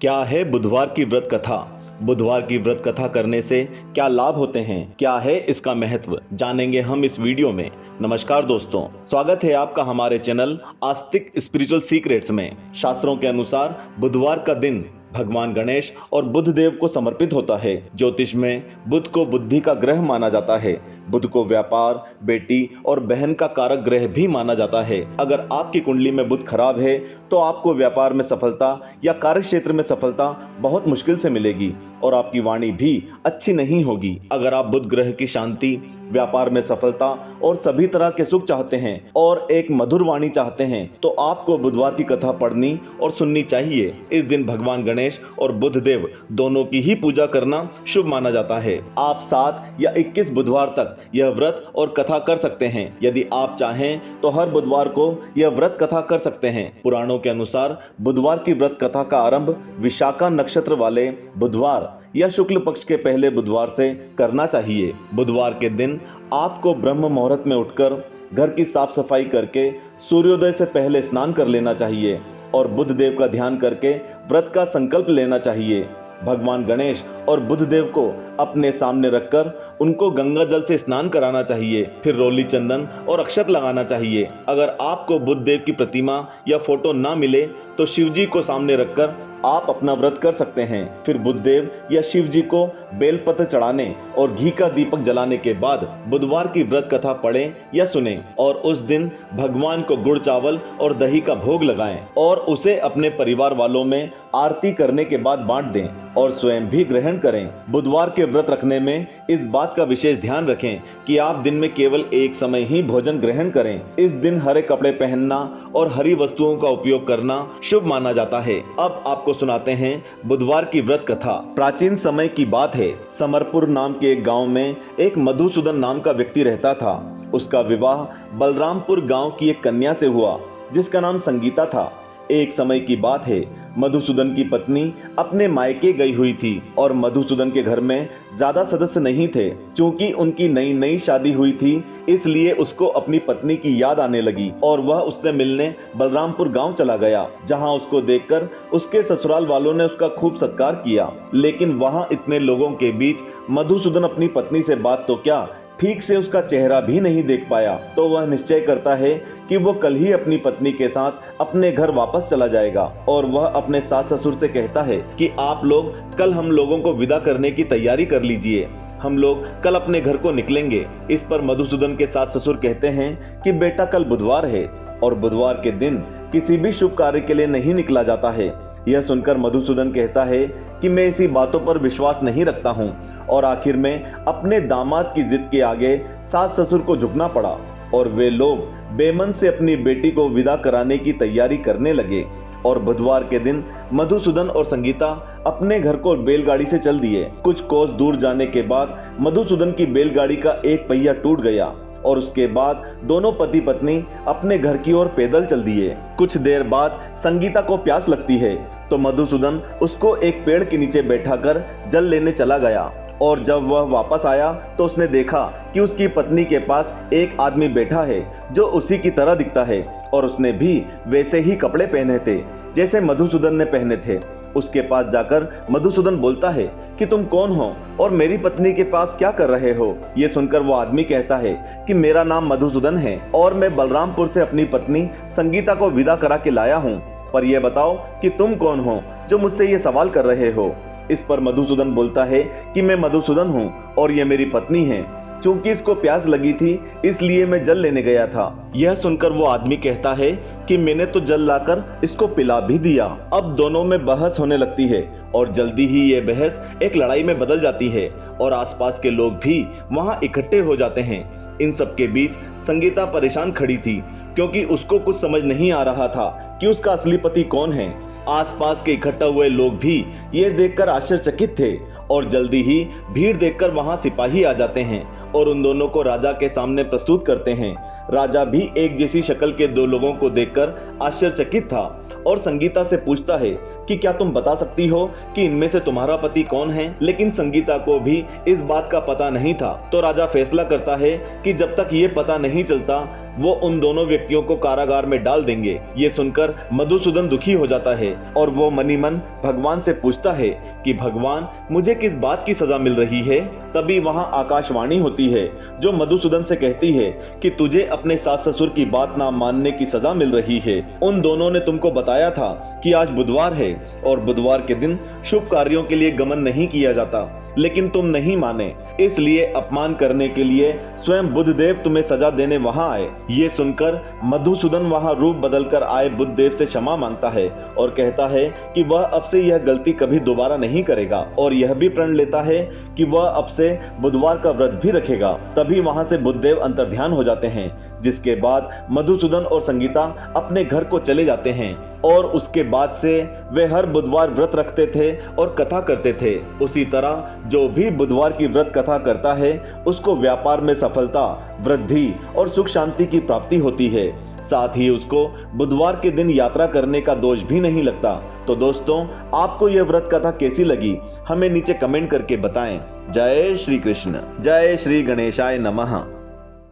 क्या है बुधवार की व्रत कथा? बुधवार की व्रत कथा करने से क्या लाभ होते हैं? क्या है इसका महत्व? जानेंगे हम इस वीडियो में। नमस्कार दोस्तों, स्वागत है आपका हमारे चैनल आस्तिक स्पिरिचुअल सीक्रेट्स में। शास्त्रों के अनुसार बुधवार का दिन भगवान गणेश और बुध देव को समर्पित होता है। ज्योतिष में बुध को बुद्धि का ग्रह माना जाता है। बुध को व्यापार, बेटी और बहन का कारक ग्रह भी माना जाता है। अगर आपकी कुंडली में बुध खराब है तो आपको व्यापार में सफलता या कार्य क्षेत्र में सफलता बहुत मुश्किल से मिलेगी और आपकी वाणी भी अच्छी नहीं होगी। अगर आप बुध ग्रह की शांति, व्यापार में सफलता और सभी तरह के सुख चाहते हैं और एक मधुर वाणी चाहते हैं तो आपको बुधवार की कथा पढ़नी और सुननी चाहिए। इस दिन भगवान गणेश और बुध देव दोनों की ही पूजा करना शुभ माना जाता है। आप 7 या 21 बुधवार तक यह व्रत और कथा कर सकते हैं। यदि आप चाहें तो हर बुधवार को यह व्रत कथा कर सकते हैं। पुराणों के अनुसार बुधवार की व्रत कथा का आरंभ विशाखा नक्षत्र वाले बुधवार या शुक्ल पक्ष के पहले बुधवार से करना चाहिए। बुधवार के दिन आपको ब्रह्म मुहूर्त में उठकर घर की साफ सफाई करके सूर्योदय से पहले स्नान कर लेना चाहिए और बुध देव का ध्यान करके व्रत का संकल्प लेना चाहिए। भगवान गणेश और बुध देव को अपने सामने रखकर उनको गंगा जल से स्नान कराना चाहिए। फिर रोली चंदन और अक्षत लगाना चाहिए। अगर आपको बुध देव की प्रतिमा या फोटो ना मिले तो शिव जी को सामने रखकर आप अपना व्रत कर सकते हैं। फिर बुध देव या शिव जी को बेलपत्र चढ़ाने और घी का दीपक जलाने के बाद बुधवार की व्रत कथा पढ़ें या सुनें और उस दिन भगवान को गुड़ चावल और दही का भोग लगाएं और उसे अपने परिवार वालों में आरती करने के बाद बांट दें और स्वयं भी ग्रहण करें। बुधवार के व्रत रखने में इस बात का विशेष ध्यान रखें कि आप दिन में केवल एक समय ही भोजन ग्रहण करें। इस दिन हरे कपड़े पहनना और हरी वस्तुओं का उपयोग करना शुभ माना जाता है। अब आपको सुनाते हैं बुधवार की व्रत कथा। प्राचीन समय की बात है। समरपुर नाम के एक गांव में एक मधुसूदन नाम का व्यक्ति रहता था। उसका विवाह बलरामपुर गांव की एक कन्या से हुआ जिसका नाम संगीता था। एक समय की बात है, मधुसूदन की पत्नी अपने मायके गई हुई थी और मधुसूदन के घर में ज्यादा सदस्य नहीं थे। चूंकि उनकी नई नई शादी हुई थी इसलिए उसको अपनी पत्नी की याद आने लगी और वह उससे मिलने बलरामपुर गांव चला गया, जहां उसको देखकर उसके ससुराल वालों ने उसका खूब सत्कार किया। लेकिन वहां इतने लोगों के बीच मधुसूदन अपनी पत्नी से बात तो क्या, ठीक से उसका चेहरा भी नहीं देख पाया। तो वह निश्चय करता है कि वो कल ही अपनी पत्नी के साथ अपने घर वापस चला जाएगा और वह अपने सास ससुर से कहता है कि आप लोग कल हम लोगों को विदा करने की तैयारी कर लीजिए, हम लोग कल अपने घर को निकलेंगे। इस पर मधुसूदन के सास ससुर कहते हैं कि बेटा कल बुधवार है और बुधवार के दिन किसी भी शुभ कार्य के लिए नहीं निकला जाता है। यह सुनकर मधुसूदन कहता है कि मैं इसी बातों पर विश्वास नहीं रखता हूँ और आखिर में अपने दामाद की जिद के आगे सास ससुर को झुकना पड़ा और वे लोग बेमन से अपनी बेटी को विदा कराने की तैयारी करने लगे। और बुधवार के दिन मधुसूदन और संगीता अपने घर को बैलगाड़ी से चल दिए। कुछ कोस दूर जाने के बाद मधुसूदन की बैलगाड़ी का एक पहिया टूट गया और उसके बाद दोनों पति पत्नी अपने घर की ओर पैदल चल दिए। कुछ देर बाद संगीता को प्यास लगती है तो मधुसूदन उसको एक पेड़ के नीचे बैठाकर जल लेने चला गया और जब वह वापस आया तो उसने देखा कि उसकी पत्नी के पास एक आदमी बैठा है जो उसी की तरह दिखता है और उसने भी वैसे ही कपड़े पहने थे जैसे मधुसूदन ने पहने थे। उसके पास जाकर मधुसूदन बोलता है कि तुम कौन हो और मेरी पत्नी के पास क्या कर रहे हो? ये सुनकर वो आदमी कहता है कि मेरा नाम मधुसूदन है और मैं बलरामपुर से अपनी पत्नी संगीता को विदा करा के लाया हूँ, पर यह बताओ कि तुम कौन हो जो मुझसे ये सवाल कर रहे हो? इस पर मधुसूदन बोलता है कि मैं मधुसूदन हूँ और ये मेरी पत्नी है। चूंकि इसको प्यास लगी थी इसलिए मैं जल लेने गया था। यह सुनकर वो आदमी कहता है कि मैंने तो जल लाकर इसको पिला भी दिया। अब दोनों में बहस होने लगती है और जल्दी ही ये बहस एक लड़ाई में बदल जाती है और आसपास के लोग भी वहां इकट्ठे हो जाते हैं। इन सब के बीच संगीता परेशान खड़ी थी क्योंकि उसको कुछ समझ नहीं आ रहा था कि उसका असली पति कौन है। आसपास के इकट्ठा हुए लोग भी ये देखकर आश्चर्यचकित थे और जल्दी ही भीड़ देखकर वहां सिपाही आ जाते हैं और उन दोनों को राजा के सामने प्रस्तुत करते हैं। राजा भी एक जैसी शक्ल के दो लोगों को देखकर आश्चर्यचकित था और संगीता से पूछता है कि क्या तुम बता सकती हो कि इनमें से तुम्हारा पति कौन है। लेकिन संगीता को भी इस बात का पता नहीं था। तो राजा फैसला करता है कि जब तक ये पता नहीं चलता वो उन दोनों व्यक्तियों को कारागार में डाल देंगे। ये सुनकर मधुसूदन दुखी हो जाता है और वो मनी मन भगवान से पूछता है कि भगवान मुझे किस बात की सजा मिल रही है। तभी वहां आकाशवाणी होती है जो मधुसूदन से कहती है कि तुझे अपने सास ससुर की बात ना मानने की सजा मिल रही है। उन दोनों ने तुमको बताया था कि आज बुधवार है और बुधवार के दिन शुभ कार्यों के लिए गमन नहीं किया जाता, लेकिन तुम नहीं माने, इसलिए अपमान करने के लिए स्वयं बुधदेव तुम्हें सजा देने वहां आए। ये सुनकर मधुसूदन वहां रूप बदलकर आए बुधदेव से क्षमा मांगता है और कहता है कि वह अब से यह गलती कभी दोबारा नहीं करेगा और यह भी प्रण लेता है कि वह अब से बुधवार का व्रत भी रखेगा। तभी वहां से बुधदेव अंतर्ध्यान हो जाते हैं, जिसके बाद मधुसूदन और संगीता अपने घर को चले जाते हैं और उसके बाद से वे हर बुधवार व्रत रखते थे और कथा करते थे। उसी तरह जो भी बुधवार की व्रत कथा करता है उसको व्यापार में सफलता, वृद्धि और सुख शांति की प्राप्ति होती है। साथ ही उसको बुधवार के दिन यात्रा करने का दोष भी नहीं लगता। तो दोस्तों, आपको यह व्रत कथा कैसी लगी हमें नीचे कमेंट करके बताएं। जय श्री कृष्ण, जय श्री गणेशाय नमः।